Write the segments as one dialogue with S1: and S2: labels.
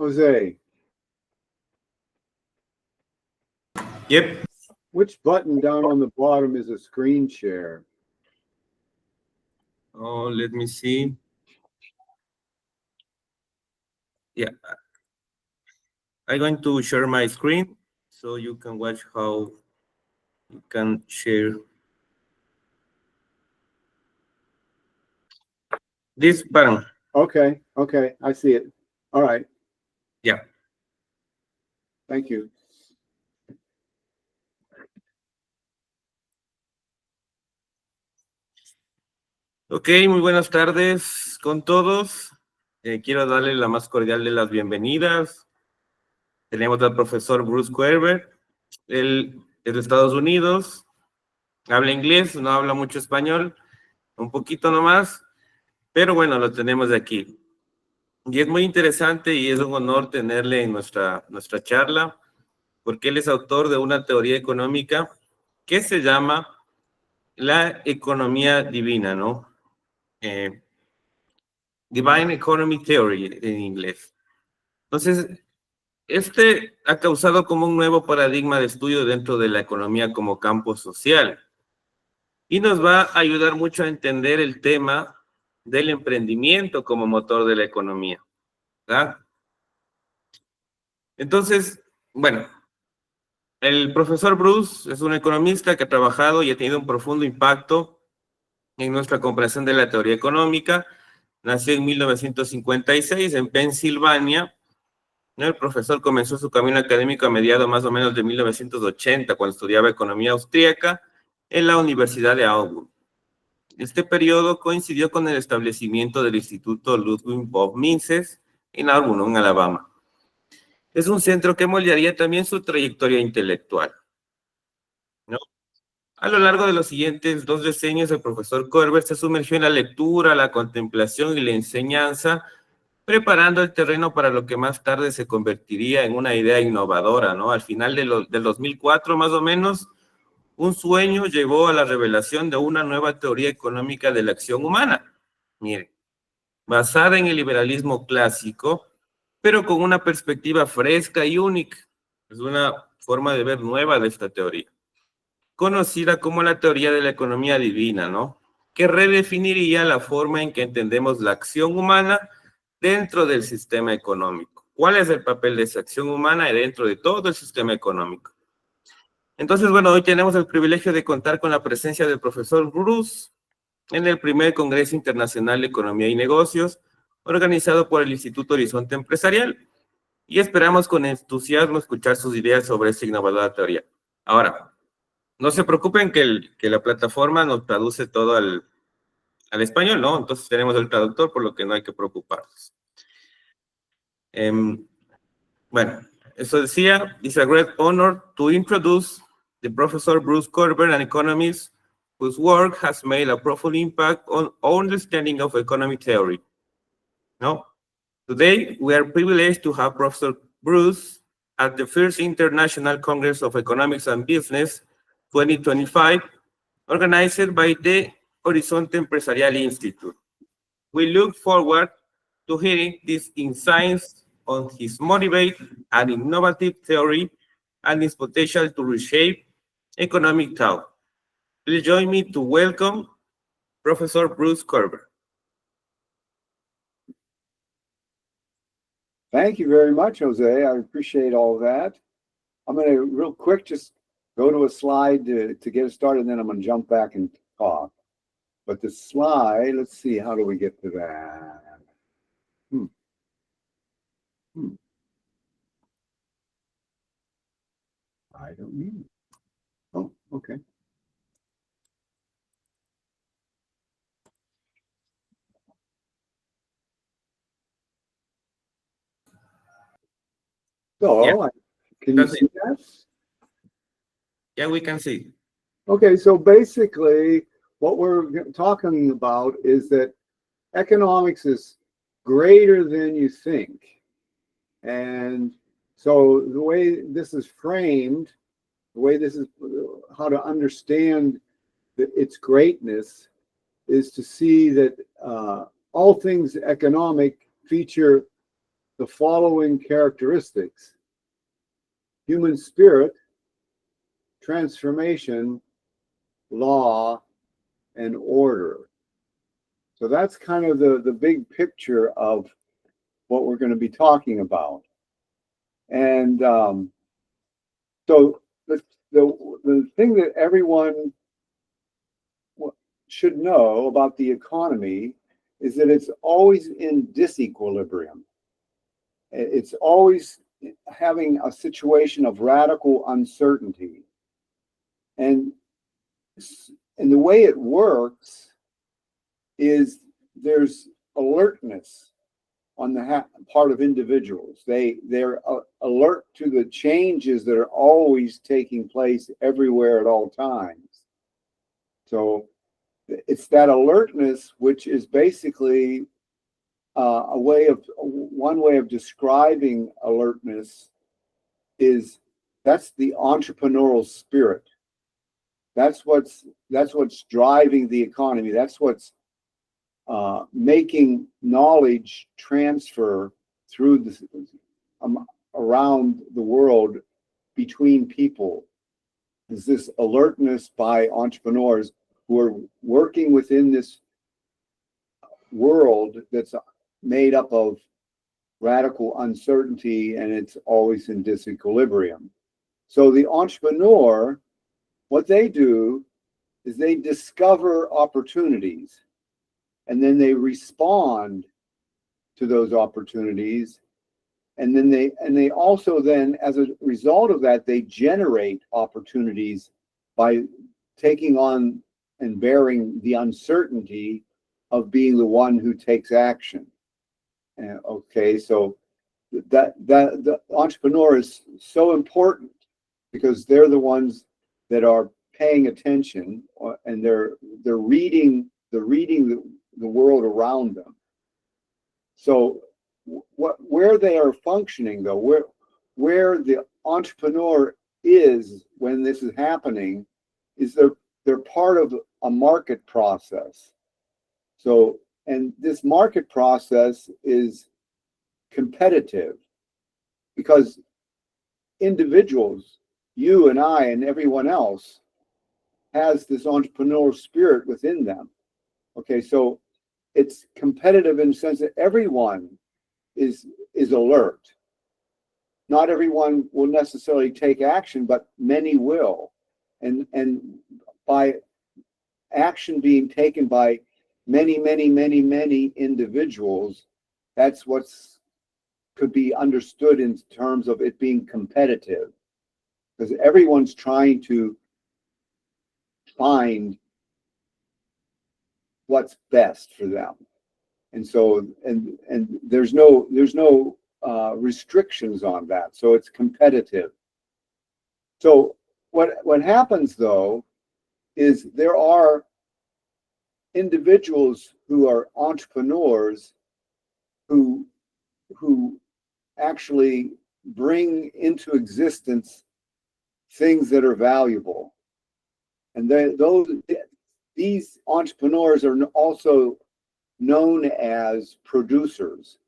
S1: Jose.
S2: Yep.
S1: Which button down on the bottom is a screen share?
S2: Oh, let me see. Yeah. I'm going to share my screen so you can watch how you can share this button.
S1: Okay, I see it. All right.
S2: Yeah.
S1: Thank you.
S2: Ok, muy buenas tardes con todos. Quiero darle la más cordial de las bienvenidas. Tenemos al profesor Bruce Koerber. Él es de Estados Unidos. Habla inglés, no habla mucho español, un poquito nomás, pero bueno, lo tenemos de aquí. Y es muy interesante y es un honor tenerle en nuestra charla, porque él es autor de una teoría económica que se llama la economía divina, ¿no? Divine Economy Theory en inglés. Entonces, este ha causado como un nuevo paradigma de estudio dentro de la economía como campo social y nos va a ayudar mucho a entender el tema del emprendimiento como motor de la economía, ¿verdad? Entonces, bueno, el profesor Bruce es un economista que ha trabajado y ha tenido un profundo impacto en nuestra comprensión de la teoría económica. Nació en 1956 en Pensilvania. El profesor comenzó su camino académico a mediados más o menos de 1980, cuando estudiaba economía austríaca en la Universidad de Auburn. Este periodo coincidió con el establecimiento del Instituto Ludwig von Mises en Auburn, en Alabama. Es un centro que moldearía también su trayectoria intelectual, ¿no? A lo largo de los siguientes 2 decenios, el profesor Koerber se sumergió en la lectura, la contemplación y la enseñanza, preparando el terreno para lo que más tarde se convertiría en una idea innovadora, ¿no? Al final del 2004, más o menos, un sueño llevó a la revelación de una nueva teoría económica de la acción humana. Miren, basada en el liberalismo clásico, pero con una perspectiva fresca y única. Es una forma de ver nueva de esta teoría, conocida como la teoría de la economía divina, ¿no? Que redefiniría la forma en que entendemos la acción humana dentro del sistema económico. ¿Cuál es el papel de esa acción humana dentro de todo el sistema económico? Entonces, bueno, hoy tenemos el privilegio de contar con la presencia del profesor Bruce en el primer Congreso Internacional de Economía y Negocios, organizado por el Instituto Horizonte Empresarial, y esperamos con entusiasmo escuchar sus ideas sobre esta innovadora teoría. Ahora, no se preocupen que la plataforma nos traduce todo al español, ¿no? Entonces tenemos el traductor, por lo que no hay que preocuparnos. Bueno, eso decía, it's a great honor to introduce the Professor Bruce Koerber, an economist whose work has made a profound impact on our understanding of economic theory. No? Today, we are privileged to have Professor Bruce at the first International Congress of Economics and Business 2025, organized by the Horizonte Empresarial Institute. We look forward to hearing these insights on his motivated and innovative theory and its potential to reshape economic thought. Please join me to welcome Professor Bruce Koerber.
S1: Thank you very much, Jose. I appreciate all that. I'm going to real quick just go to a slide to get us started, and then I'm going to jump back and talk. But the slide, let's see, how do we get to that? I don't need it. Oh, okay. So,
S2: Yeah.
S1: can you see that?
S2: Yeah, we can see.
S1: Okay, so basically what we're talking about is that economics is greater than you think. And so the way this is framed, the way this is how to understand its greatness is to see that all things economic feature the following characteristics: human spirit, transformation, law, and order. So that's kind of the big picture of what we're going to be talking about. And so the thing that everyone should know about the economy is that it's always in disequilibrium. It's always having a situation of radical uncertainty. And the way it works is there's alertness on the part of individuals. They're alert to the changes that are always taking place everywhere at all times. So it's that alertness which is basically one way of describing alertness is that's the entrepreneurial spirit. That's what's driving the economy. That's what's making knowledge transfer through around the world between people. Is this alertness by entrepreneurs who are working within this world that's made up of radical uncertainty, and it's always in disequilibrium. So the entrepreneur, what they do is they discover opportunities, and then they respond to those opportunities, and then they also then, as a result of that, they generate opportunities by taking on and bearing the uncertainty of being the one who takes action. Okay, so that the entrepreneur is so important because they're the ones that are paying attention, and they're reading the world around them. So where they are functioning, though, where the entrepreneur is when this is happening, is they're part of a market process. So, and this market process is competitive because individuals, you and I and everyone else, has this entrepreneurial spirit within them. Okay, so it's competitive in the sense that everyone is alert. Not everyone will necessarily take action, but many will. And by action being taken by many individuals, that's what's could be understood in terms of it being competitive, because everyone's trying to find what's best for them. And so and there's no restrictions on that, so it's competitive. So what happens though is there are individuals who are entrepreneurs who actually bring into existence things that are valuable, and these entrepreneurs are also known as producers.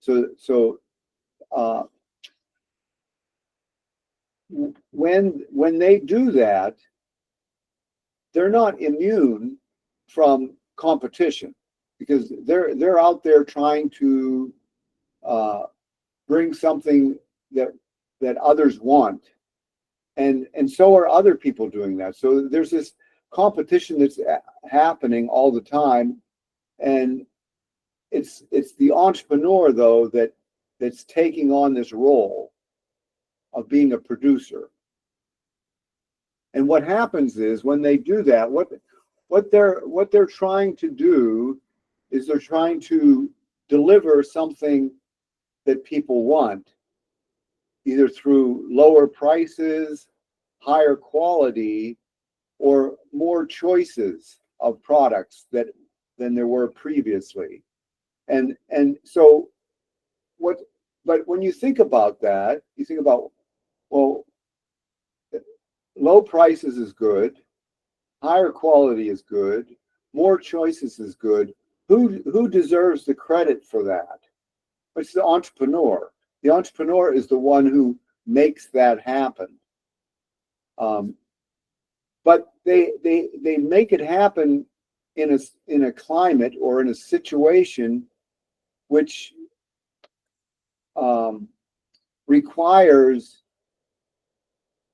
S1: So when they do that, they're not immune from competition, because they're out there trying to bring something that others want, and so are other people doing that. So there's this competition that's happening all the time, and it's the entrepreneur though that's taking on this role of being a producer. And what happens is when they do that, what they're trying to do is they're trying to deliver something that people want, either through lower prices, higher quality, or more choices of products than there were previously. And so but when you think about that, you think about, well, low prices is good, higher quality is good, more choices is good. Who deserves the credit for that? It's the entrepreneur. The entrepreneur is the one who makes that happen. But they make it happen in a climate or in a situation which requires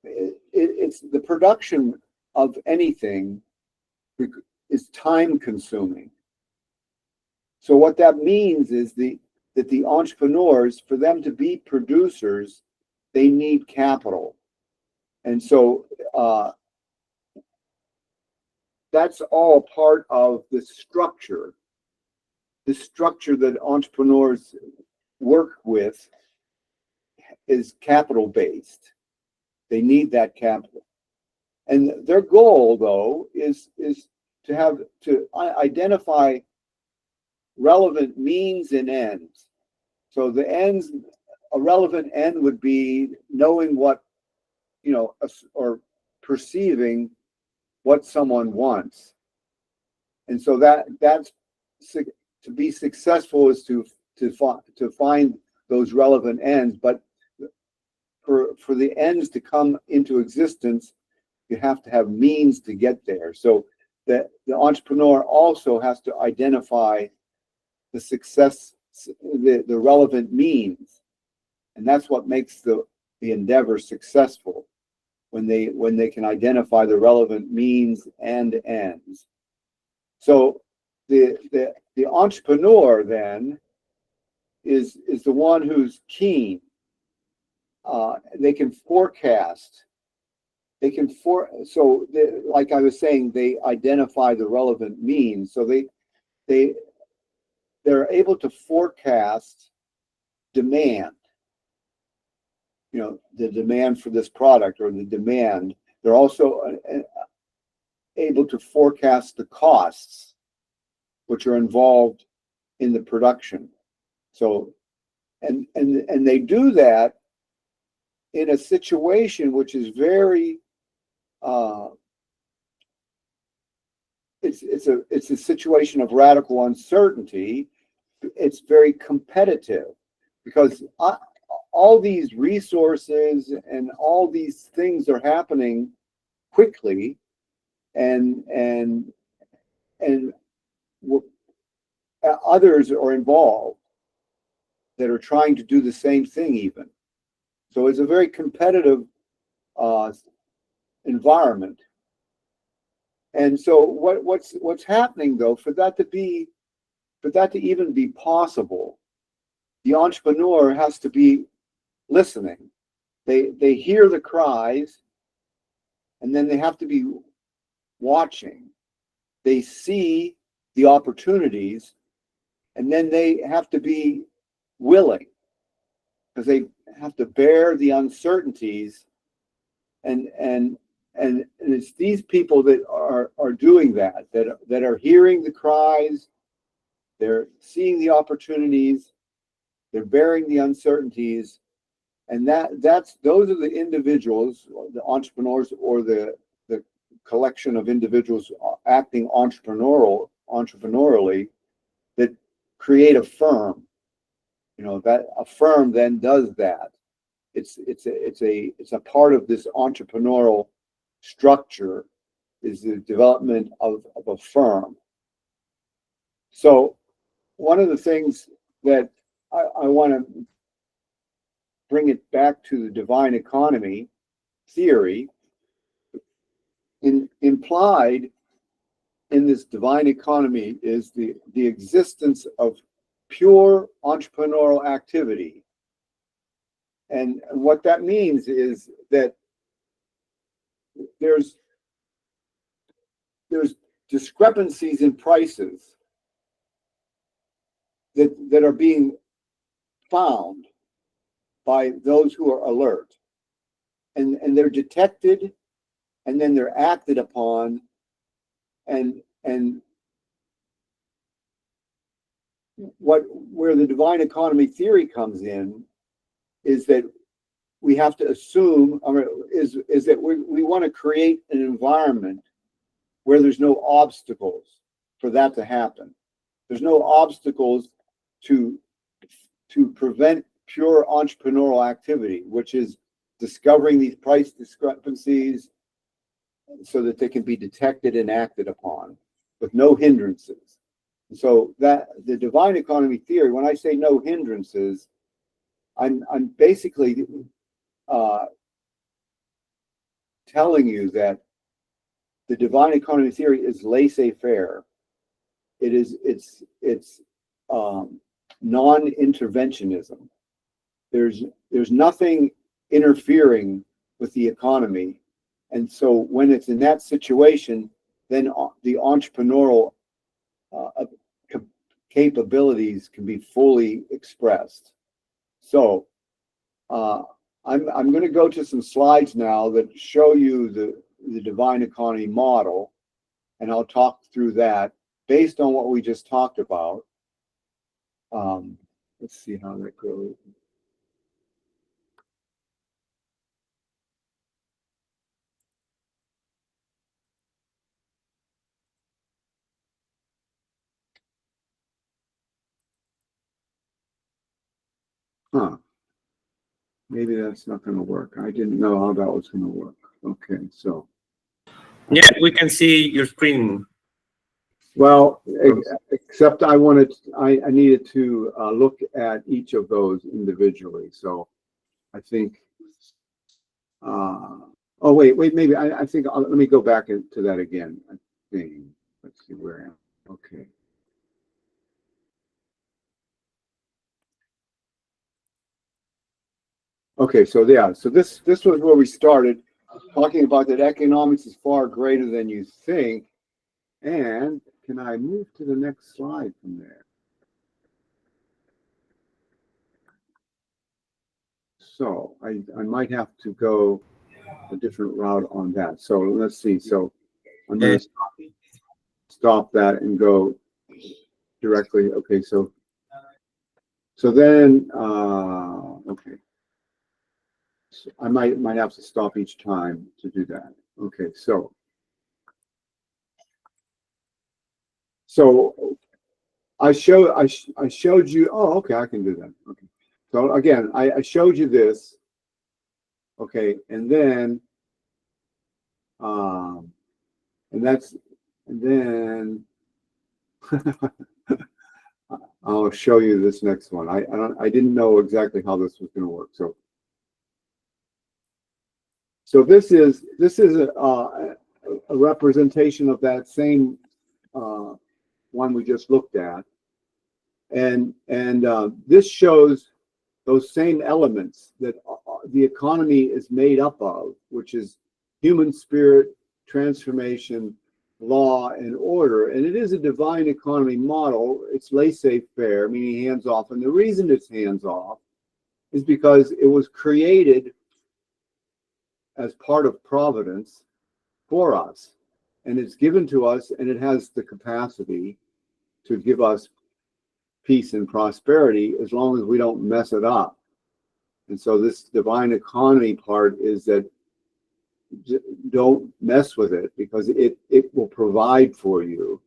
S1: it's the production of anything is time consuming. So what that means is that the entrepreneurs, for them to be producers, they need capital. And so that's all part of the structure that entrepreneurs work with is capital based. They need that capital. And their goal, though, is to identify relevant means and ends. So the ends, a relevant end would be knowing what, or perceiving what someone wants. And so that's to be successful is to find those relevant ends. But for the ends to come into existence, you have to have means to get there. So the entrepreneur also has to identify the success, the relevant means, and that's what makes the endeavor successful, when they can identify the relevant means and ends. So the entrepreneur then is the one who's keen. They can forecast. Like I was saying, they identify the relevant means. So they're able to forecast demand. The demand for this product or the demand. They're also able to forecast the costs which are involved in the production. So, and they do that in a situation which is very it's a situation of radical uncertainty. It's very competitive because all these resources and all these things are happening quickly, and others are involved that are trying to do the same thing even. So it's a very competitive environment. And so what's happening though, for that to even be possible, the entrepreneur has to be listening. They hear the cries, and then they have to be watching. They see the opportunities, and then they have to be willing, because they have to bear the uncertainties, and it's these people that are doing that are hearing the cries, they're seeing the opportunities, they're bearing the uncertainties, and those are the individuals, the entrepreneurs, or the collection of individuals acting entrepreneurially that create a firm. That a firm then does that. It's a part of this entrepreneurial structure is the development of a firm. So one of the things that I want to bring it back to the divine economy theory, implied in this divine economy is the existence of pure entrepreneurial activity. And what that means is that there's discrepancies in prices that are being found by those who are alert, and they're detected, and then they're acted upon, and where the divine economy theory comes in is that we have to assume is that we want to create an environment where there's no obstacles for that to happen. There's no obstacles to to prevent pure entrepreneurial activity, which is discovering these price discrepancies so that they can be detected and acted upon with no hindrances. So that the divine economy theory, when I say no hindrances, I'm basically telling you that the divine economy theory is laissez-faire. It's non-interventionism. There's nothing interfering with the economy, and so when it's in that situation, then the entrepreneurial capabilities can be fully expressed. So I'm going to go to some slides now that show you the divine economy model, and I'll talk through that based on what we just talked about. Let's see how that goes. Huh. Maybe that's not going to work. I didn't know how that was going to work. Okay, so.
S2: Yeah, we can see your screen.
S1: Well, except I needed to look at each of those individually. So I think, oh, wait, maybe I think, let me go back into that again. I think, let's see where I am. Okay. Okay, so yeah, so this was where we started, talking about that economics is far greater than you think. And can I move to the next slide from there? So I might have to go a different route on that. So let's see. So I'm going to stop that and go directly. Okay, so then okay. So I might have to stop each time to do that. Okay, so I showed you. Oh, okay, I can do that. Okay. So again, I showed you this. Okay, and then then I'll show you this next one. I didn't know exactly how this was going to work. So this is a representation of that same one we just looked at, and this shows those same elements that the economy is made up of, which is human spirit, transformation, law, and order. And it is a divine economy model. It's laissez-faire, meaning hands-off. And the reason it's hands-off is because it was created as part of providence for us. And it's given to us, and it has the capacity to give us peace and prosperity as long as we don't mess it up. And so this divine economy part is that don't mess with it, because it will provide for you.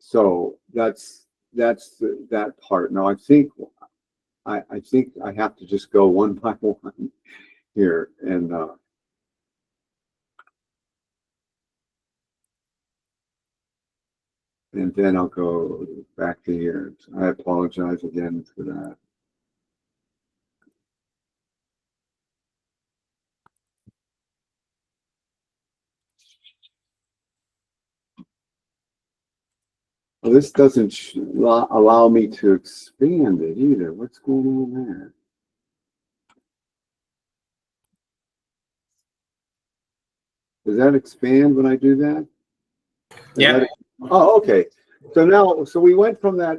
S1: So that's that part. Now I think I have to just go one by one here, and then I'll go back to here. I apologize again for that. Well, this doesn't allow me to expand it either. What's going on there? Does that expand when I do that?
S2: Yeah.
S1: Oh, okay. So we went from that.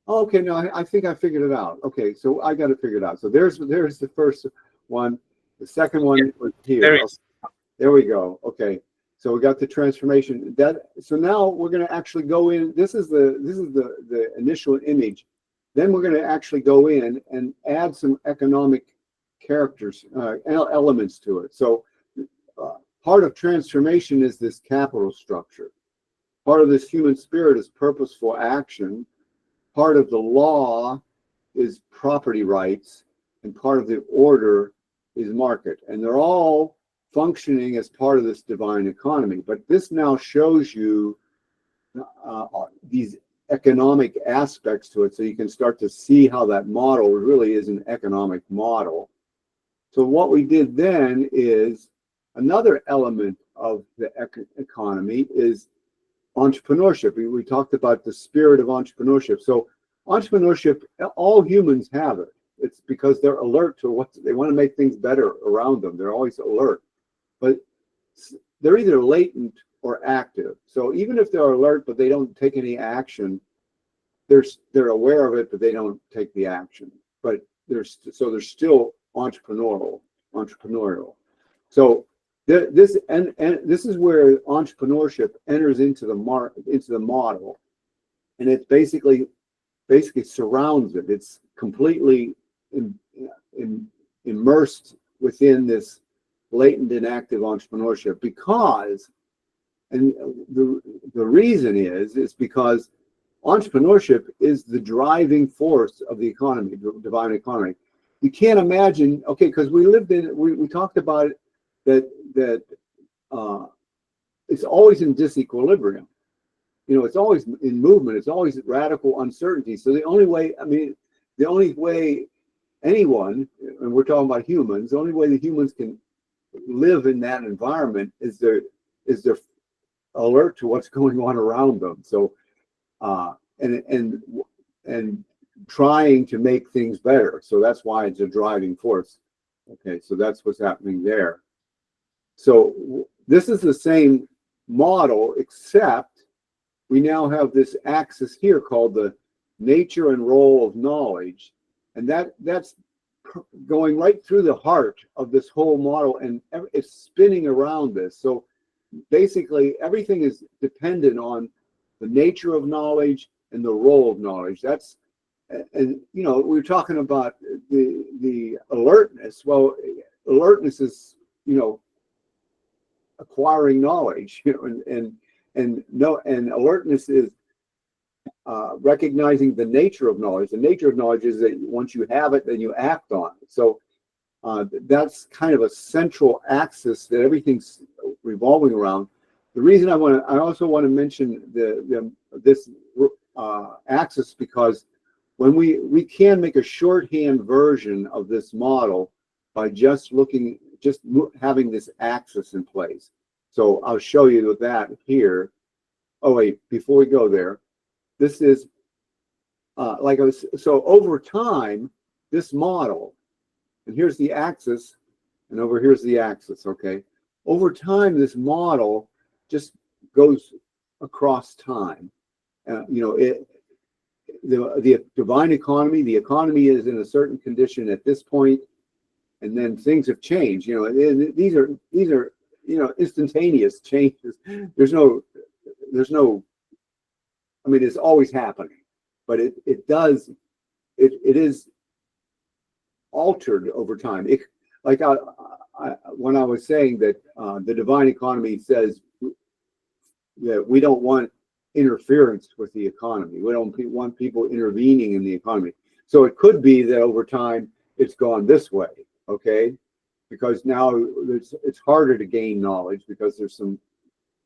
S1: Oh, okay, no, I think I figured it out. Okay, so I got to figure it out. So there's the first one. The second one was here. There we go. Okay, so we got the transformation. So now we're going to actually go in. This is the initial image. Then we're going to actually go in and add some economic characters, elements to it. So part of transformation is this capital structure. Part of this human spirit is purposeful action. Part of the law is property rights, and part of the order is market. And they're all functioning as part of this divine economy. But this now shows you these economic aspects to it, so you can start to see how that model really is an economic model. So what we did then is another element of the economy is entrepreneurship. We talked about the spirit of entrepreneurship. So entrepreneurship, all humans have it. It's because they're alert to what they want to make things better around them. They're always alert, but they're either latent or active. So even if they're alert but they don't take any action, they're aware of it but they don't take the action. But they're still entrepreneurial. So this is where entrepreneurship enters into the model, and it basically surrounds it. It's completely immersed within this latent and active entrepreneurship, because, and the reason is because entrepreneurship is the driving force of the economy, the divine economy. You can't imagine, okay, because we talked about it, that it's always in disequilibrium. You know, it's always in movement. It's always radical uncertainty. So the only way anyone, and we're talking about humans, the only way the humans can live in that environment is they're alert to what's going on around them. So and trying to make things better. So that's why it's a driving force. Okay, so that's what's happening there. So this is the same model, except we now have this axis here called the nature and role of knowledge, and that's going right through the heart of this whole model, and it's spinning around this. So basically everything is dependent on the nature of knowledge and the role of knowledge. That's, and you know, we're talking about the alertness. Well, alertness is, you know, acquiring knowledge, you know, and alertness is recognizing the nature of knowledge. The nature of knowledge is that once you have it, then you act on it. So that's kind of a central axis that everything's revolving around. The reason I also want to mention this axis, because when we can make a shorthand version of this model by just having this axis in place. So I'll show you that here. Oh wait, before we go there, this is so over time, this model, and here's the axis, and over here's the axis, okay? Over time, this model just goes across time. You know, the divine economy, the economy is in a certain condition at this point, and then things have changed. You know, these are you know, instantaneous changes. There's no. I mean, it's always happening, but it is altered over time. Like when I was saying that the divine economy says that we don't want interference with the economy. We don't want people intervening in the economy. So it could be that over time it's gone this way, okay? Because now it's harder to gain knowledge because there's some,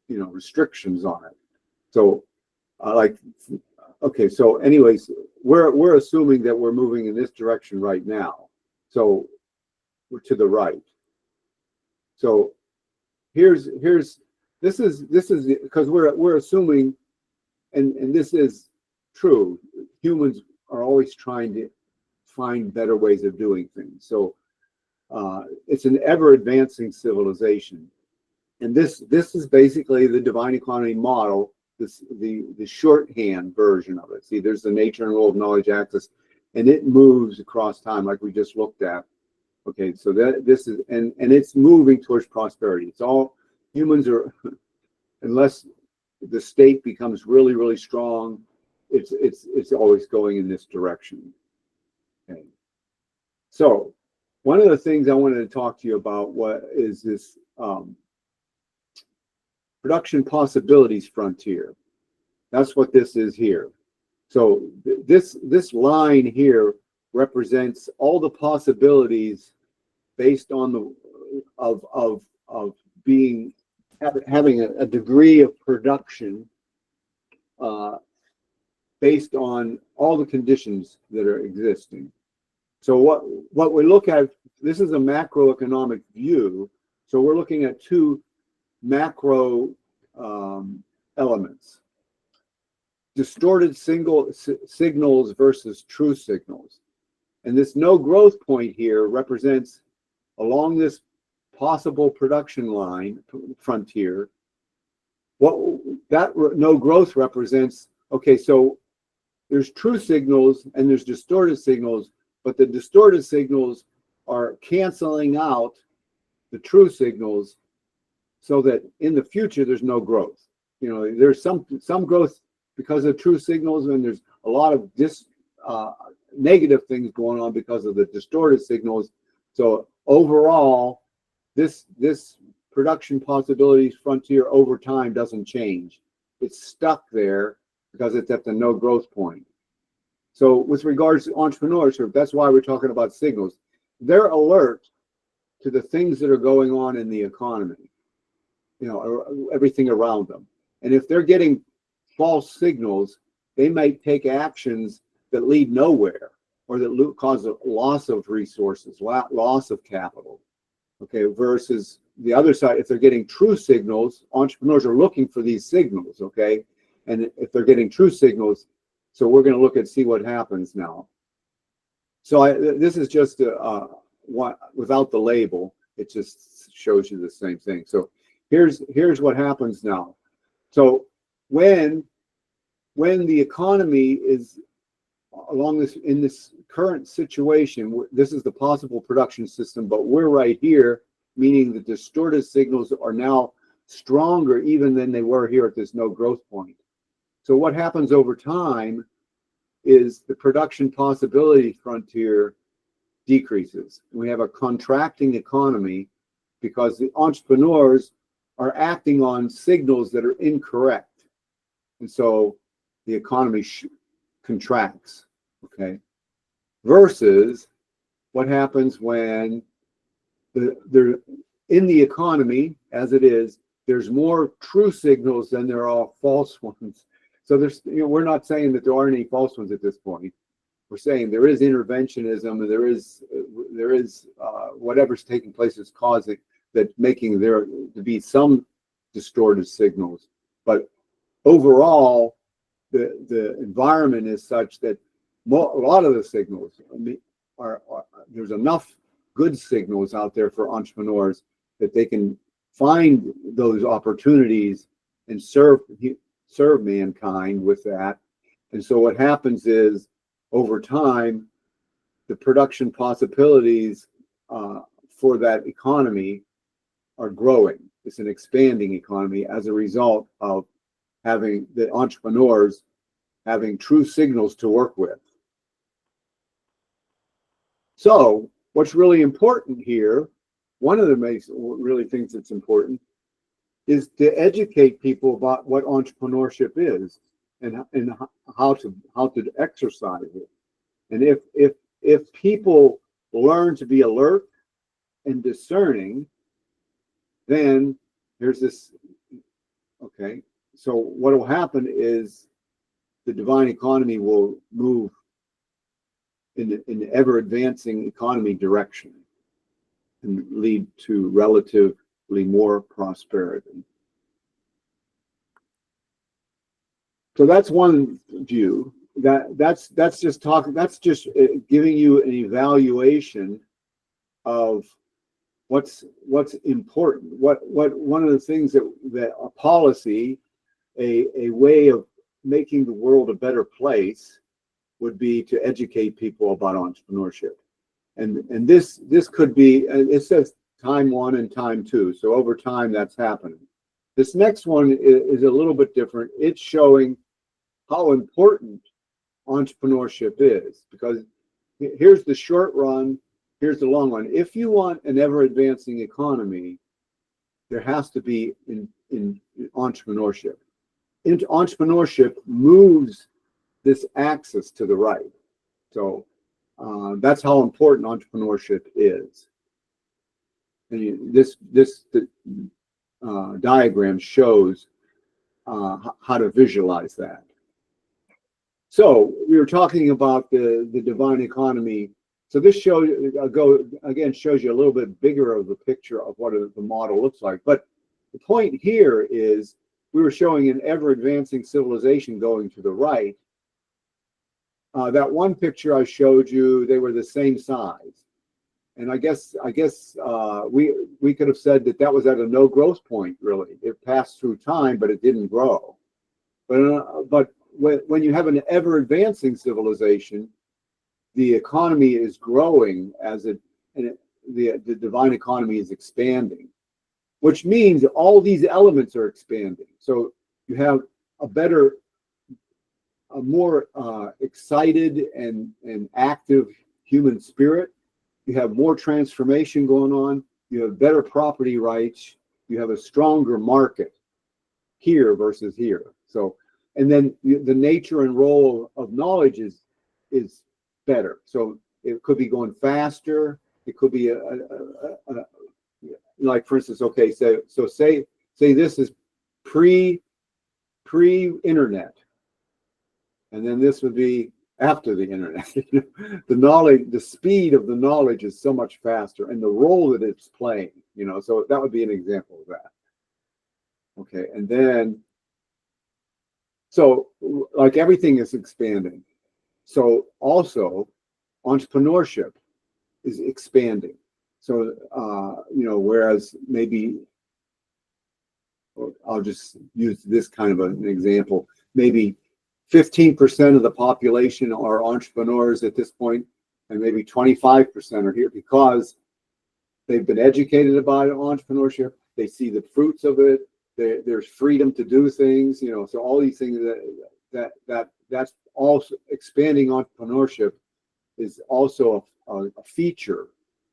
S1: you know, restrictions on it. So okay, so anyways, we're assuming that we're moving in this direction right now. So we're to the right. So this is because we're assuming, and this is true, humans are always trying to find better ways of doing things. So it's an ever advancing civilization. And this is basically the divine economy model, the shorthand version of it. See, there's the nature and role of knowledge axis, and it moves across time like we just looked at. Okay, so this is, and it's moving towards prosperity. It's all, humans are, unless the state becomes really, really strong, it's always going in this direction. Okay. So one of the things I wanted to talk to you about is this production possibilities frontier. That's what this is here. So this line here represents all the possibilities based on the of being having a degree of production based on all the conditions that are existing. So what we look at, this is a macroeconomic view. So we're looking at two macro elements: distorted signals versus true signals. And this no growth point here represents along this possible production line frontier. What that no growth represents, okay, so there's true signals and there's distorted signals, but the distorted signals are canceling out the true signals so that in the future there's no growth. You know, there's some growth because of true signals, and there's a lot of negative things going on because of the distorted signals. So overall, this production possibilities frontier over time doesn't change. It's stuck there because it's at the no growth point. So with regards to entrepreneurship, that's why we're talking about signals. They're alert to the things that are going on in the economy, you know, everything around them. And if they're getting false signals, they might take actions that lead nowhere, or that cause a loss of resources, loss of capital. Okay, versus the other side, if they're getting true signals, entrepreneurs are looking for these signals, okay? And if they're getting true signals, so we're going to look at see what happens now. So this is just without the label, it just shows you the same thing. So here's what happens now. So when the economy is in this current situation, this is the possible production system, but we're right here, meaning the distorted signals are now stronger even than they were here at this no growth point. So what happens over time is the production possibility frontier decreases. We have a contracting economy because the entrepreneurs are acting on signals that are incorrect. And so the economy contracts, okay? Versus what happens when they're in the economy, as it is, there's more true signals than there are false ones. So there's, you know, we're not saying that there aren't any false ones at this point. We're saying there is interventionism, and there is whatever's taking place is causing that, making there to be some distorted signals. But overall, the environment is such that a lot of the signals are there's enough good signals out there for entrepreneurs that they can find those opportunities and serve mankind with that. And so what happens is, over time, the production possibilities for that economy are growing. It's an expanding economy as a result of having the entrepreneurs having true signals to work with. So what's really important here, one of the really things that's important, is to educate people about what entrepreneurship is and how to exercise it. And if people learn to be alert and discerning, then here's this, okay, so what will happen is the divine economy will move in the ever advancing economy direction and lead to relatively more prosperity. So that's one view. That's just talking. That's just giving you an evaluation of what's important. What one of the things that a policy, a way of making the world a better place, would be to educate people about entrepreneurship. And this could be, it says time 1 and time 2. So over time that's happening. This next one is a little bit different. It's showing how important entrepreneurship is, because here's the short run, here's the long run. If you want an ever advancing economy, there has to be in entrepreneurship. Entrepreneurship moves this axis to the right. So That's how important entrepreneurship is. And this diagram shows how to visualize that. So we were talking about the divine economy. So this shows you a little bit bigger of the picture of what the model looks like. But the point here is we were showing an ever-advancing civilization going to the right. That one picture I showed you, they were the same size. And I guess we could have said that was at a no growth point, really. It passed through time, but it didn't grow. But when you have an ever-advancing civilization, the economy is growing the divine economy is expanding, which means all these elements are expanding. So you have a more excited and active human spirit. You have more transformation going on. You have better property rights. You have a stronger market here versus here. So, and then the nature and role of knowledge is better. So it could be going faster. It could be like, for instance, okay, so say this is pre-internet, and then this would be after the internet. The knowledge, the speed of the knowledge is so much faster, and the role that it's playing, so that would be an example of that. Okay, and then, so like everything is expanding. So also entrepreneurship is expanding. So, whereas maybe, I'll just use this kind of an example, maybe 15% of the population are entrepreneurs at this point, and maybe 25% are here because they've been educated about entrepreneurship. They see the fruits of it. There's freedom to do things, so all these things that's also expanding. Entrepreneurship is also a feature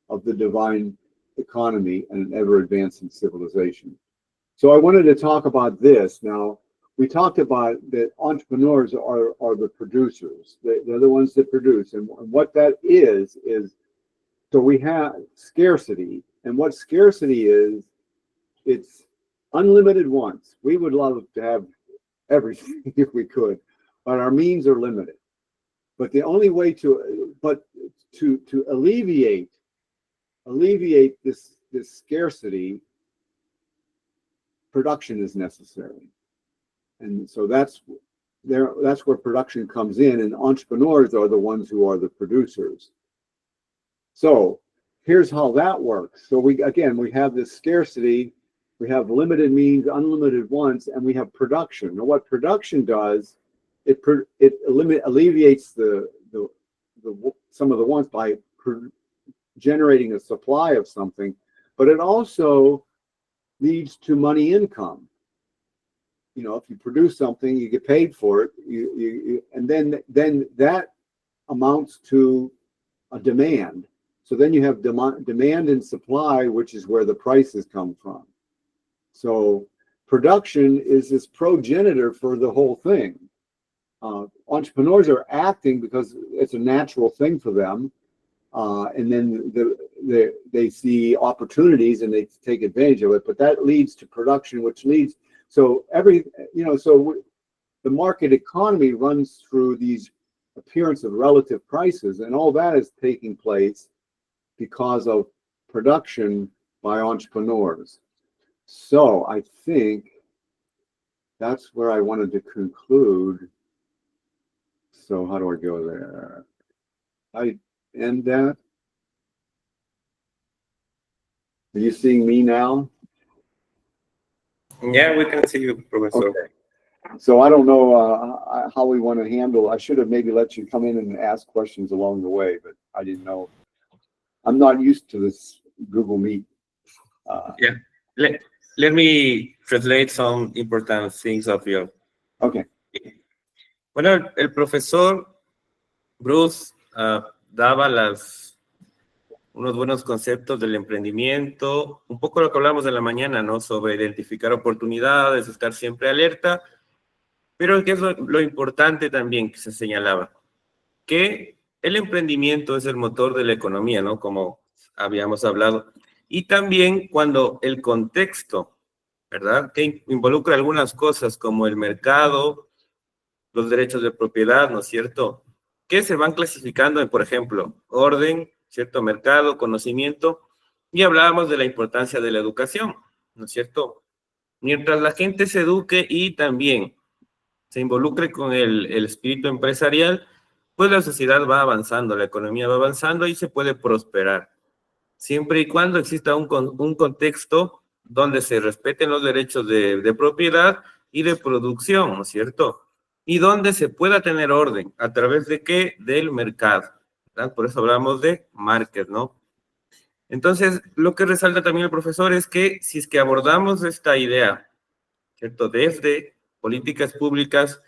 S1: of the divine economy and an ever-advancing civilization. So I wanted to talk about this. Now, we talked about that entrepreneurs are the producers. They're the ones that produce. And what that is, so we have scarcity. And what scarcity is, it's unlimited wants. We would love to have everything if we could, but our means are limited. But the only way to alleviate this scarcity, production is necessary. And so that's where production comes in, and entrepreneurs are the ones who are the producers. So here's how that works. So we have this scarcity, we have limited means, unlimited wants, and we have production. Now what production does, it alleviates some of the wants by generating a supply of something, but it also leads to money income. If you produce something, you get paid for it, and then that amounts to a demand. So then you have demand and supply, which is where the prices come from. So production is this progenitor for the whole thing. Entrepreneurs are acting because it's a natural thing for them, and then they see opportunities and they take advantage of it. But that leads to production, which leads so the market economy runs through these appearance of relative prices, and all that is taking place because of production by entrepreneurs. So I think that's where I wanted to conclude. So how do I go there? I end that. Are you seeing me now?
S2: Yeah, we can see you, Professor.
S1: Okay. So I don't know how we want to handle. I should have maybe let you come in and ask questions along the way, but I didn't know. I'm not used to this Google Meet.
S2: Yeah. Let me translate some important things of you.
S1: Okay.
S2: Bueno, el profesor Bruce daba unos buenos conceptos del emprendimiento, un poco lo que hablamos de la mañana, ¿no? Sobre identificar oportunidades, estar siempre alerta, pero ¿qué es lo importante también que se señalaba? Que el emprendimiento es el motor de la economía, ¿no? Como habíamos hablado. Y también cuando el contexto, ¿verdad? Que involucra algunas cosas como el mercado, los derechos de propiedad, ¿no es cierto? Que se van clasificando en, por ejemplo, orden, ¿cierto? Mercado, conocimiento, y hablábamos de la importancia de la educación, ¿no es cierto? Mientras la gente se eduque y también se involucre con el espíritu empresarial, pues la sociedad va avanzando, la economía va avanzando y se puede prosperar, siempre y cuando exista un contexto donde se respeten los derechos de propiedad y de producción, ¿no es cierto? Y donde se pueda tener orden, ¿a través de qué? Del mercado, ¿verdad? Por eso hablamos de market, ¿no? Entonces, lo que resalta también el profesor es que si es que abordamos esta idea, ¿cierto? Desde políticas públicas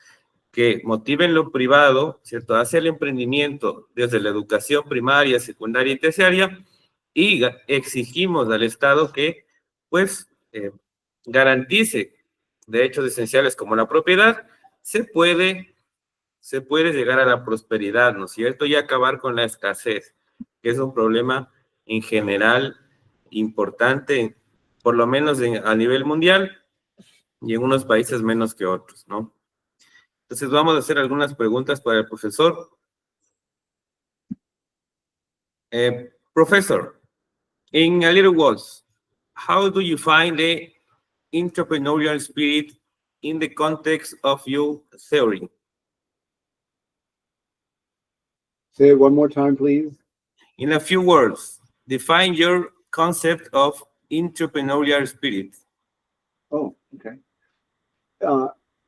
S2: que motiven lo privado, ¿cierto? Hacia el emprendimiento, desde la educación primaria, secundaria y terciaria, y exigimos al Estado que, pues, garantice derechos esenciales como la propiedad, se puede llegar a la prosperidad, ¿no es cierto? Y acabar con la escasez, que es un problema en general importante, por lo menos a nivel mundial, y en unos países menos que otros, ¿no? Entonces vamos a hacer algunas preguntas para el profesor. Professor, in a little words, how do you find the entrepreneurial spirit in the context of your theory?
S1: Say it one more time, please.
S2: In a few words, define your concept of entrepreneurial spirit.
S1: Oh, okay.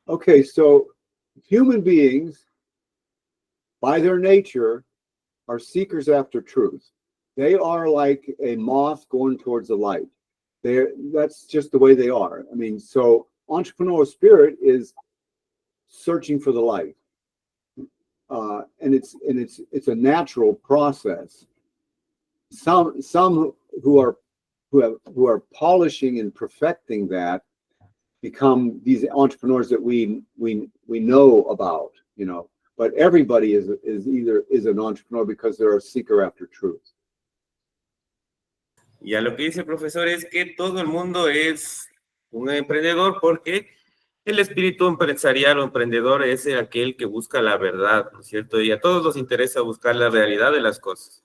S1: Okay, so human beings, by their nature, are seekers after truth. They are like a moth going towards the light. That's just the way they are. I mean, so entrepreneurial spirit is searching for the light, and it's a natural process. Some who are polishing and perfecting that become these entrepreneurs that we know about, you know. But everybody is an entrepreneur because they're a seeker after truth.
S2: Ya lo que dice el profesor es que todo el mundo es un emprendedor porque el espíritu empresarial o emprendedor es aquel que busca la verdad, ¿no es cierto? Y a todos nos interesa buscar la realidad de las cosas.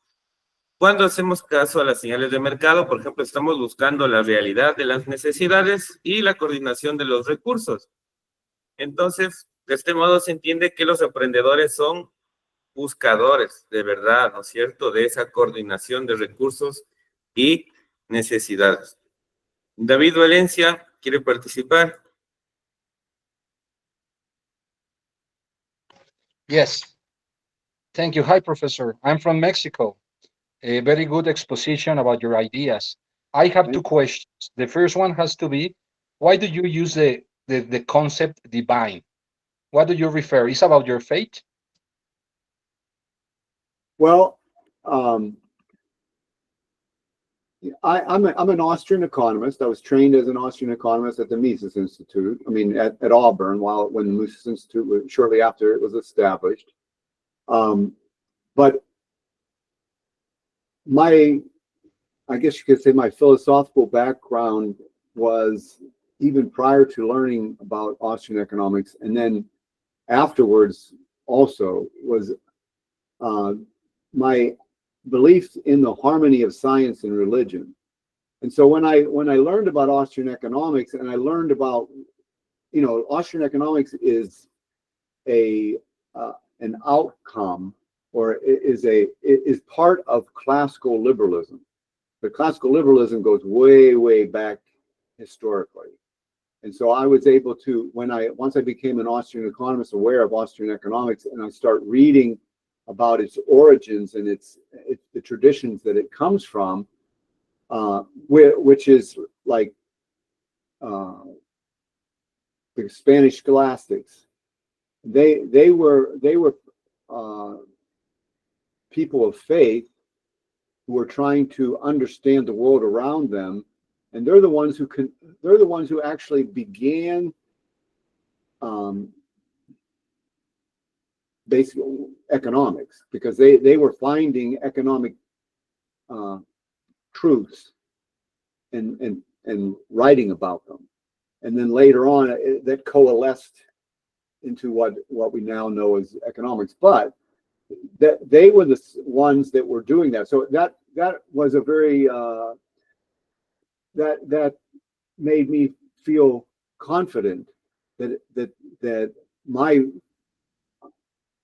S2: Cuando hacemos caso a las señales de mercado, por ejemplo, estamos buscando la realidad de las necesidades y la coordinación de los recursos. Entonces, de este modo se entiende que los emprendedores son buscadores de verdad, ¿no es cierto?, de esa coordinación de recursos y necesidades. David Valencia, ¿quiere participar?
S3: Yes. Thank you. Hi, Professor. I'm from Mexico. A very good exposition about your ideas. I have two questions. The first one has to be, why do you use the concept divine? What do you refer? Is about your fate?
S1: Well, I'm an Austrian economist. I was trained as an Austrian economist at the Mises Institute. I mean, at Auburn, when the Mises Institute was shortly after it was established. But I guess you could say my philosophical background was even prior to learning about Austrian economics, and then afterwards also was my belief in the harmony of science and religion. And so when I learned about Austrian economics, and I learned about, you know, Austrian economics is an outcome, or is part of classical liberalism. But classical liberalism goes way back historically. And so I was able to, once I became an Austrian economist, aware of Austrian economics, and I start reading about its origins and the traditions that it comes from, which is like the Spanish scholastics. They were people of faith who were trying to understand the world around them, and they're the ones who actually began basic economics, because they were finding economic truths and writing about them. And then later on, that coalesced into what we now know as economics. But that they were the ones that were doing that. So that was a very that made me feel confident that my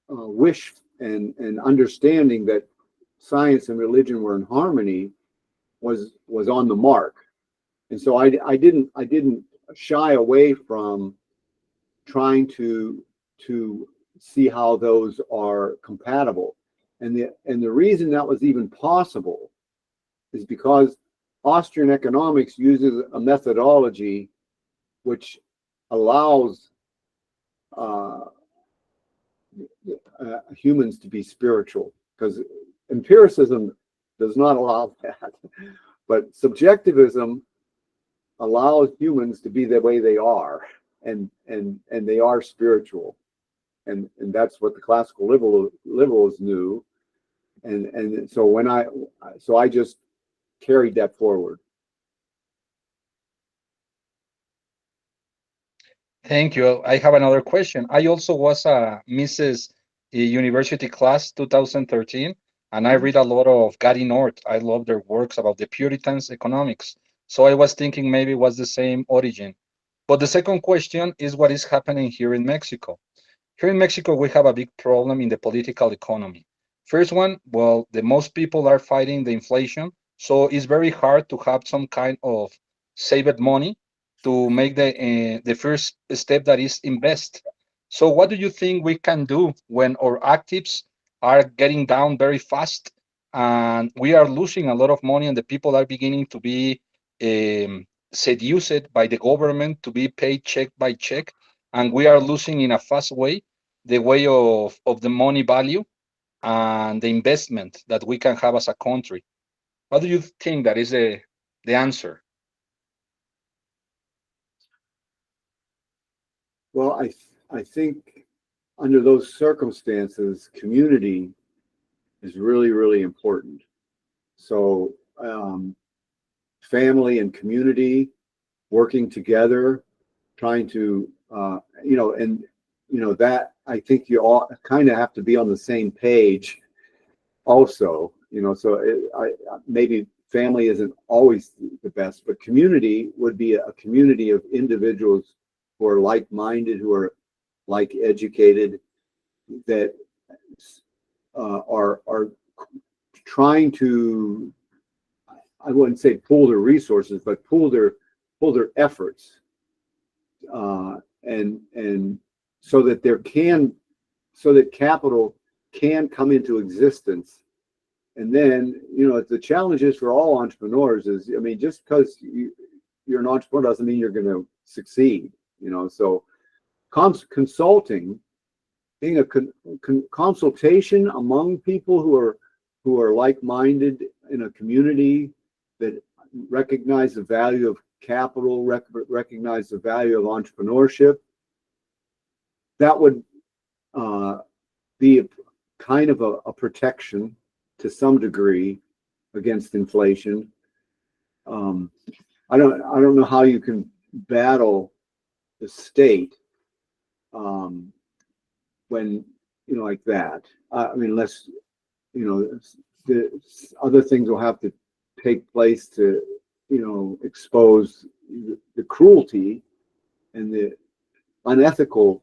S1: wish and understanding that science and religion were in harmony was on the mark. And so I didn't shy away from trying to see how those are compatible. And the reason that was even possible is because Austrian economics uses a methodology which allows humans to be spiritual, because empiricism does not allow that. But subjectivism allows humans to be the way they are, and they are spiritual, and that's what the classical liberals knew, and so I just carried that forward.
S3: Thank you. I have another question. I also was a Mrs. University class 2013, and I read a lot of Gary North. I love their works about the Puritans' economics. So I was thinking maybe it was the same origin. But the second question is what is happening here in Mexico. Here in Mexico, we have a big problem in the political economy. First one, well, the most people are fighting the inflation, so it's very hard to have some kind of saved money to make the first step, that is invest. So what do you think we can do when our actives are getting down very fast and we are losing a lot of money and the people are beginning to be seduced by the government to be paid check by check, and we are losing in a fast way the way of the money value and the investment that we can have as a country? What do you think that is the answer?
S1: Well, I think under those circumstances, community is really, really important. So family and community working together, trying to that I think you all kind of have to be on the same page also. So maybe family isn't always the best, but community would be a community of individuals who are like-minded, who are like-educated, that are trying to, I wouldn't say pool their resources, but pool their efforts, and so that capital can come into existence. And then, the challenge is for all entrepreneurs is, I mean, just because you're an entrepreneur doesn't mean you're going to succeed. So consulting, being a consultation among people who are like-minded in a community that recognize the value of capital, recognize the value of entrepreneurship, that would be a kind of a protection to some degree against inflation. I don't know how you can battle the state when like that. I mean, unless the other things will have to take place to expose the cruelty and the unethical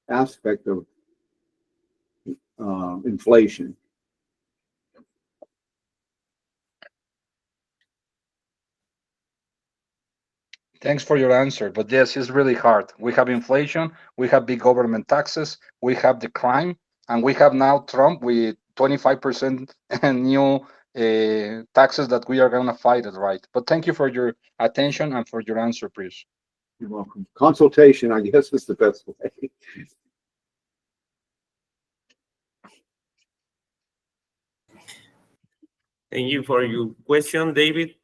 S1: aspect of inflation.
S3: Thanks for your answer. But yes, it's really hard. We have inflation, we have big government taxes, we have the crime, and we have now Trump with 25% new taxes that we are going to fight it, right? But thank you for your attention and for your answer, please.
S1: You're welcome. Consultation, I guess, is the best way.
S2: Thank you for your question, David.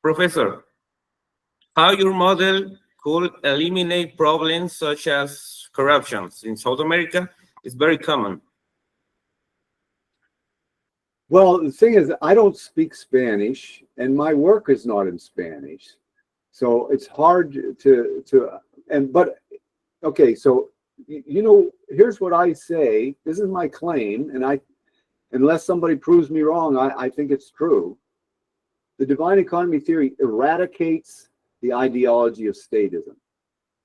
S2: Professor, how your model could eliminate problems such as corruption in South America It's very common.
S1: Well, the thing is, I don't speak Spanish, and my work is not in Spanish, so it's hard but okay. So here's what I say. This is my claim, and unless somebody proves me wrong, I think it's true. The divine economy theory eradicates the ideology of statism.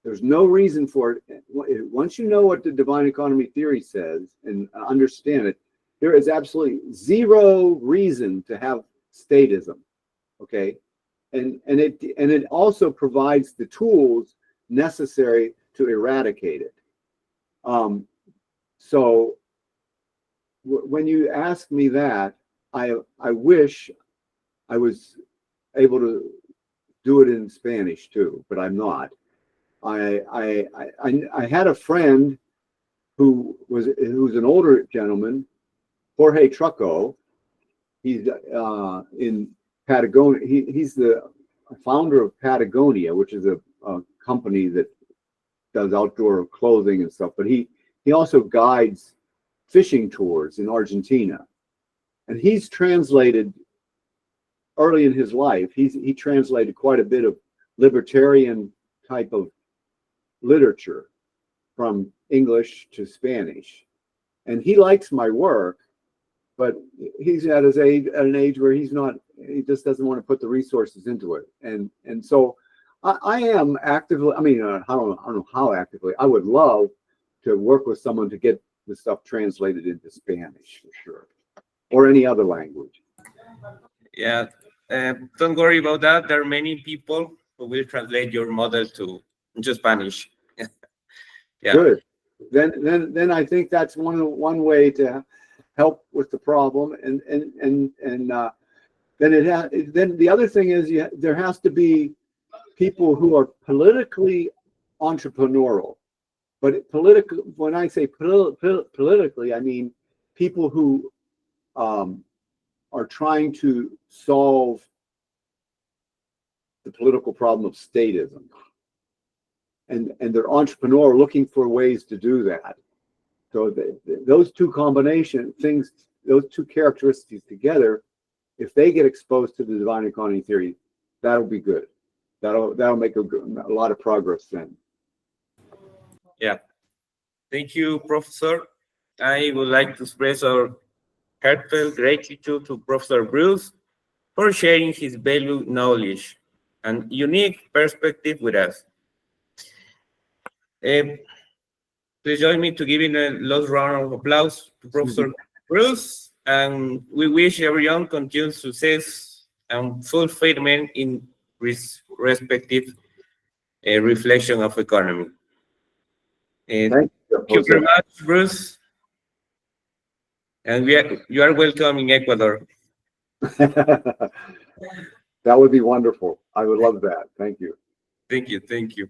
S1: There's no reason for it. Once you know what the divine economy theory says and understand it, there is absolutely zero reason to have statism. Okay, and it also provides the tools necessary to eradicate it. So when you ask me that, I wish I was able to do it in Spanish too, but I'm not. I had a friend who's an older gentleman, Jorge Trucco. He's in Patagonia. He's the founder of Patagonia, which is a company that does outdoor clothing and stuff. But he also guides fishing tours in Argentina, and he's translated early in his life. He translated quite a bit of libertarian type of literature from English to Spanish, and he likes my work, but he's at an age where he just doesn't want to put the resources into it, and so I am actively. I mean, I don't know how actively. I would love to work with someone to get the stuff translated into Spanish for sure, or any other language.
S2: Yeah, don't worry about that. There are many people who will translate your model to Spanish. Yeah.
S1: Good. Then I think that's one way to help with the problem, and then then the other thing is there has to be people who are politically entrepreneurial. But when I say politically, I mean people who are trying to solve the political problem of statism. And they're entrepreneurial, looking for ways to do that. So those two those two characteristics together, if they get exposed to the divine economy theory, that'll be good. That'll make a lot of progress then.
S2: Yeah. Thank you, Professor. I would like to express our heartfelt gratitude to Professor Bruce for sharing his valuable knowledge and unique perspective with us. Please join me to giving a last round of applause to Professor Bruce, and we wish everyone continued success and fulfillment in respective reflection of economy. Thank you very much, Bruce. And you are welcome in Ecuador.
S1: That would be wonderful. I would love that. Thank you.
S2: Thank you.